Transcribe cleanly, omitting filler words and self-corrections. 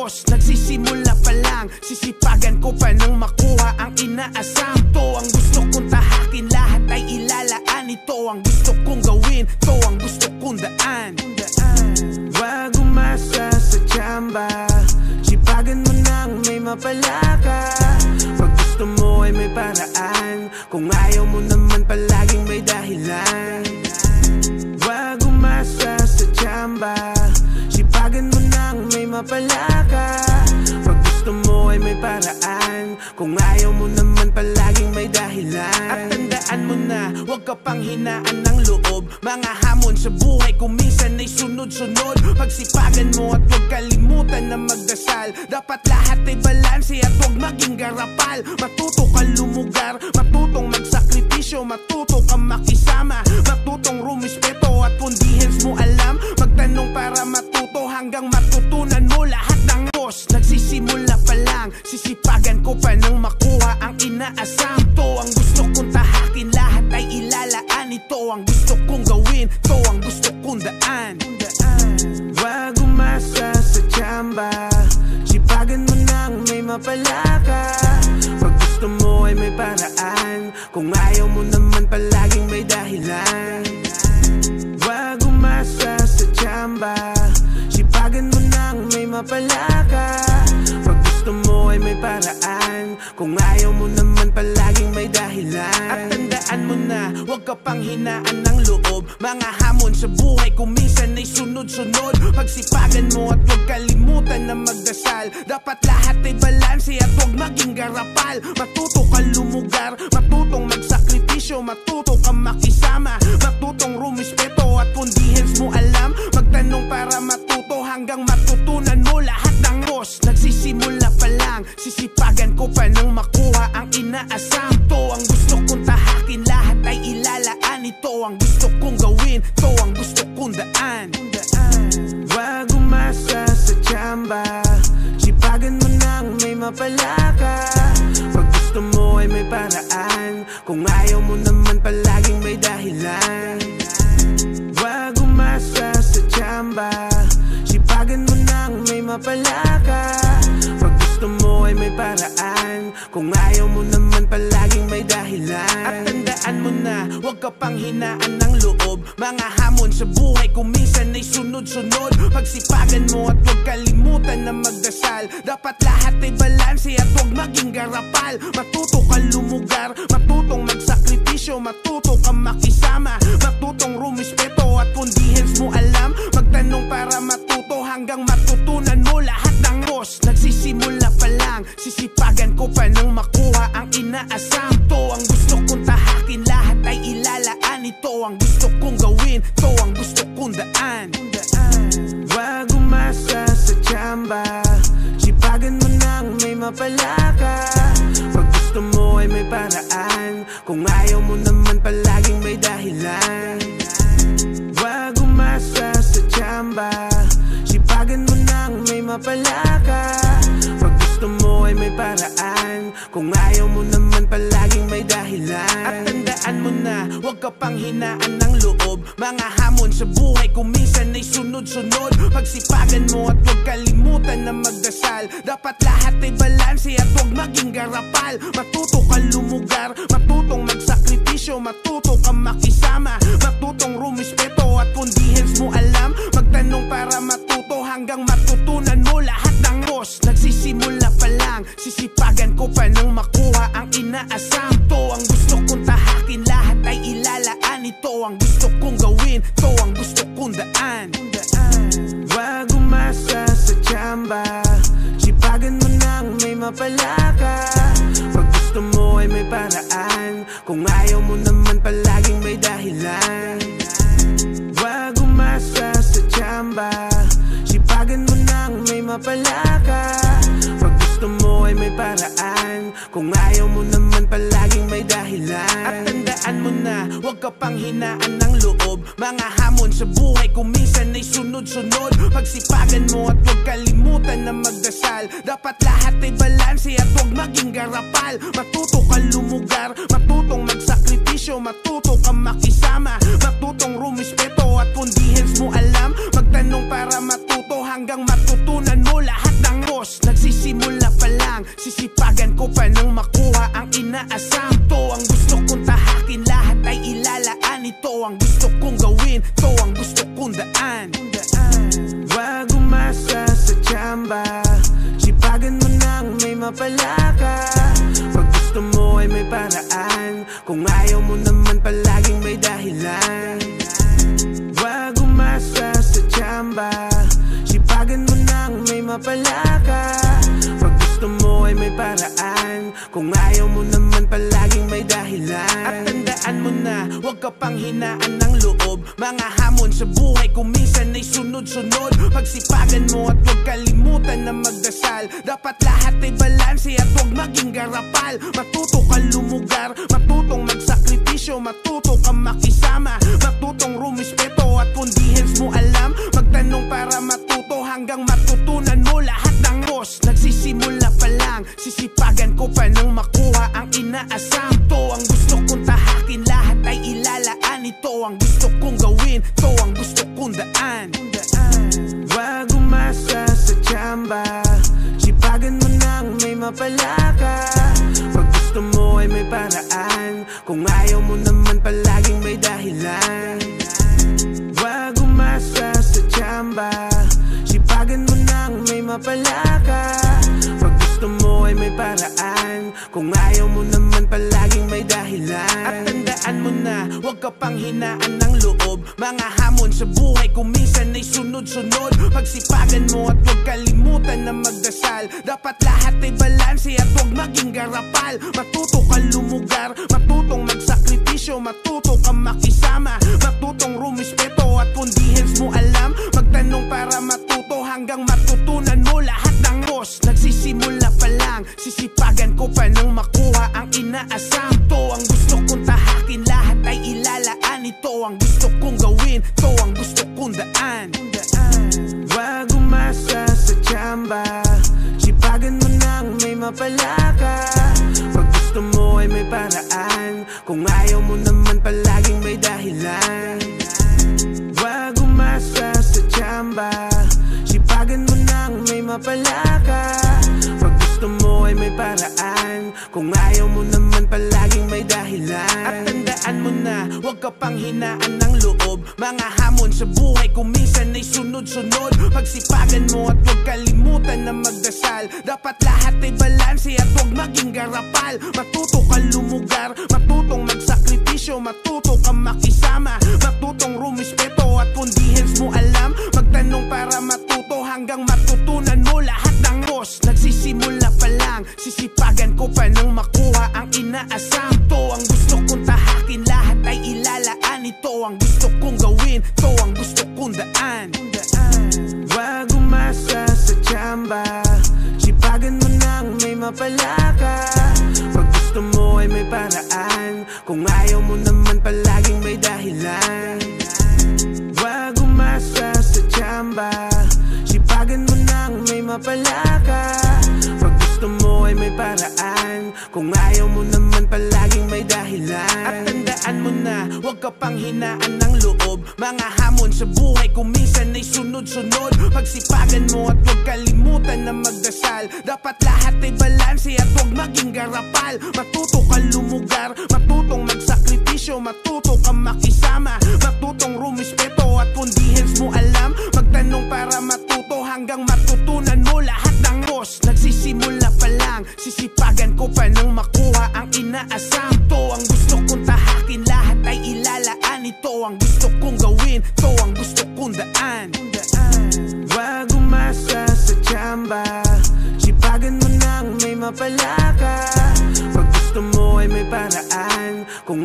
boss. Nagsisimula pa lang, sisipagan ko pa nang makuha ang inaasam. Ito ang gusto kong tahakin, lahat ay ilalaan. Ito ang gusto kong gawin, ito ang gusto kong daan. Wag umasa sa tsamba, sipagan mo nang may mapala ka. Pag gusto mo ay may paraan, kung ayaw mo naman palaging may dahilan. Wag umasa sa tsamba, sipagan mo nang may mapala ka. Pag gusto mo ay may paraan, kung ayaw mo naman palaging may dahilan. At tandaan mo na, huwag ka pang hinaan ng loob. Mga hamon sa buhay kung minsan ay sunod-sunod. Pagsipagan mo at huwag kalimutan na magdasal. Dapat lahat ay balanse at huwag maging garapal. Matuto ka lumugar, matutong magsakripisyo, matuto ka makisama, matutong rumispeto at kung di hens mo alam, magtanong para matuto hanggang matutunan mo lahat ng boss. Nagsisimula pa lang, sisipagan ko pa nang makuha ang inaasam. Ito ang gusto kong tahakin, lahat ay ilalaan. Ito ang gusto kong gawin, ito ang gusto kong daan. Wag umasa sa tsamba, sipagan mo nang may mapala ka. Pag gusto mo ay may paraan, kung ayaw mo naman palaging may dahilan. Wag umasa sa tsamba, sipagan mo nang may mapala ka. Pag gusto mo ay may paraan, kung ayaw mo naman palaging may dahilan. At tandaan mo na, huwag ka pang hinaan ng loob. Mga hamon sa buhay kung minsan ay sunod-sunod. Pagsipagan mo at huwag kalimutan na magdasal. Dapat lahat ay balanse at huwag maging garapal. Matuto ka lumugar, matutong magsakripisyo, matuto ka makisama, matutong rumispeto at kung di hens mo alam, magtanong para matuto hanggang matutunan mo lahat ng boss. Nagsisimula pa lang, sisipagan ko pa nang makuha ang inaasam. Ito ang gusto kong tahakin, lahat ay ilalaan. Ito ang gusto kong gawin, ito ang gusto kong daan. Wag umasa sa tsamba, sipagan mo nang may mapala ka. Pag gusto mo ay may paraan, kung ayaw mo naman palaging may dahilan. Wag umasa sa tsamba, sipagan mo nang may mapala ka. Pag gusto mo ay may paraan, kung ayaw mo naman palaging may dahilan. At tandaan mo na, huwag ka pang hinaan ng loob. Mga hamon sa buhay kung minsan ay sunod-sunod. Pagsipagan mo at huwag kalimutan na magdasal. Dapat lahat ay balanse at huwag maging garapal. Matuto ka lumugar, matutong magsakripisyo, matuto ka makisama, matutong rumispeto at kung di hens mo alam, magtanong para matuto hanggang matutunan mo lahat ng boss. Nagsisimula pa lang, sisipagan ko pa nang makuha ang inaasam. Ito ang gusto kong tahakin, lahat ay ilalaan. Ito ang gusto kong gawin, ito ang gusto kong daan. Wag umasa sa tsamba, sipagan mo nang may mapala ka. Pag gusto mo ay may paraan, kung ayaw mo naman palaging may dahilan. Wag umasa sa tsamba, sipagan mo nang may mapala ka. Pag gusto mo ay may paraan, kung ayaw mo naman palaging may dahilan. At tandaan mo na, huwag ka pang hinaan ng loob. Mga hamon sa buhay kung minsan ay sunod-sunod. Pagsipagan mo at huwag kalimutan na magdasal. Dapat lahat ay balanse at huwag maging garapal. Matuto ka lumugar, matutong magsakripisyo, matuto ka makisama, matutong rumispeto at kung di hens mo alam, magtanong para matuto hanggang matutunan mo lahat ng boss. Nagsisimula pa lang, sisipagan ko pa nang makuha ang inaasam. Ito ang gusto kong tahakin, lahat ay ilalaan. Ito ang gusto kong gawin, ito ang gusto kong daan. Wag umasa sa tsamba, sipagan mo nang may mapala ka. Pag gusto mo ay may paraan, kung ayaw mo naman palaging may dahilan. Wag umasa sa tsamba, sipagan mo nang may mapala ka. Pag gusto mo ay may paraan, kung ayaw mo naman palaging may dahilan. At tandaan mo na, huwag ka pang hinaan ng loob. Mga hamon sa buhay kung minsan ay sunod-sunod. Pagsipagan mo at huwag kalimutan na magdasal. Dapat lahat ay balanse at huwag maging garapal. Matuto ka lumugar, matutong magsakripisyo, matuto ka makisama, matutong rumispeto at kung di hens mo alam, magtanong para matuto hanggang matutunan mo lahat ng boss. mapala ka. Pag gusto mo ay may paraan, kung ayaw mo naman palaging may dahilan. Wag umasa sa tsamba, sipagan mo nang may mapala ka. Pag gusto mo ay may paraan, kung ayaw mo naman palaging may dahilan. At tandaan mo na, huwag ka pang hinaan ng loob. Mga hamon sa buhay kung minsan ay sunod-sunod. Pagsipagan mo at huwag kalimutan na magdasal. Dapat lahat ay balanse at huwag maging garapal. Matuto ka lumugar, matutong magsakripisyo, matuto ka makisama, matutong rumispeto at kung di hens mo alam, magtanong para matuto hanggang matutunan mo lahat ng boss. Nagsisimula pa lang, sisipagan ko pa nang makuha ang inaasam. Ito ang gusto kong tahakin, lahat ay ilalaan. Ito ang gusto kong gawin, ito ang gusto kong daan. Wag umasa sa tsamba, sipagan mo nang may mapala ka. Pag gusto mo ay may paraan, kung ayaw mo naman palaging may dahilan. Wag umasa sa tsamba, sipagan mo nang may mapala ka. Pag gusto mo ay may paraan, kung ayaw mo naman palaging may dahilan. At tandaan mo na, huwag ka pang hinaan ng loob. Mga hamon sa buhay kung minsan ay sunod-sunod. Pagsipagan mo at huwag kalimutan na magdasal. Dapat lahat ay balanse at huwag maging garapal. Matuto ka lumugar, matutong magsakripisyo, matuto ka makisama, matutong rumispeto at kung di hens mo alam, magtanong para matuto hanggang matutunan mo lahat ng boss. Nagsisimula pa lang, sisipagan ko pa nang makuha ang inaasam. Ito ang gusto kong tahakin, lahat ay ilalaan. Ito ang gusto kong gawin, ito ang gusto kong daan. Wag umasa sa tsamba, sipagan mo nang may mapala ka. Pag gusto mo ay may paraan, kung ayaw mo naman palaging may dahilan. Wag umasa sa tsamba, sipagan mo nang may mapala ka. Pag gusto mo ay may paraan, kung ayaw mo naman palaging may dahilan. At tandaan mo na, huwag ka pang hinaan ng loob. Mga hamon sa buhay kung minsan ay sunod-sunod. Pagsipagan mo at huwag kalimutan na magdasal. Dapat lahat ay balanse at huwag maging garapal. Matuto ka lumugar, matutong magsakripisyo, matuto ka makisama, matutong rumispeto at kung di hens mo alam, magtanong para matuto hanggang matutunan mo lahat ng boss. Nagsisimula pa lang, sisipagan ko pa nang makuha ang inaasam. Ito ang gusto kong tahakin, lahat ay ilalaan. Ito ang gusto kong gawin, ito ang gusto kong daan. Wag umasa sa tsamba, sipagan mo nang may mapala ka. Pag gusto mo ay may paraan, kung ayaw mo naman palaging may dahilan. Wag umasa sa tsamba, sipagan mo nang may mapala ka. Pag gusto mo ay may paraan, kung ayaw mo naman palaging may dahilan. At tandaan mo na, huwag ka pang hinaan ng loob. Mga hamon sa buhay kung minsan ay sunod-sunod. Pagsipagan mo at huwag kalimutan na magdasal. Dapat lahat ay balanse at huwag maging garapal. Matuto ka lumugar, matutong magsakripisyo, matuto ka makisama, matutong rumispeto at kung di hens mo alam, magtanong para matuto hanggang matutunan mo lahat ng boss. Nagsisimula pa lang, sisipagan ko pa nang makuha ang inaasam. Ito ang gusto kong tahakin, lahat ay ilalaan. Ito ang gusto kong gawin, ito ang gusto kong daan. Wag umasa sa tsamba, sipagan mo nang may mapala ka. Pag gusto mo ay may paraan, kung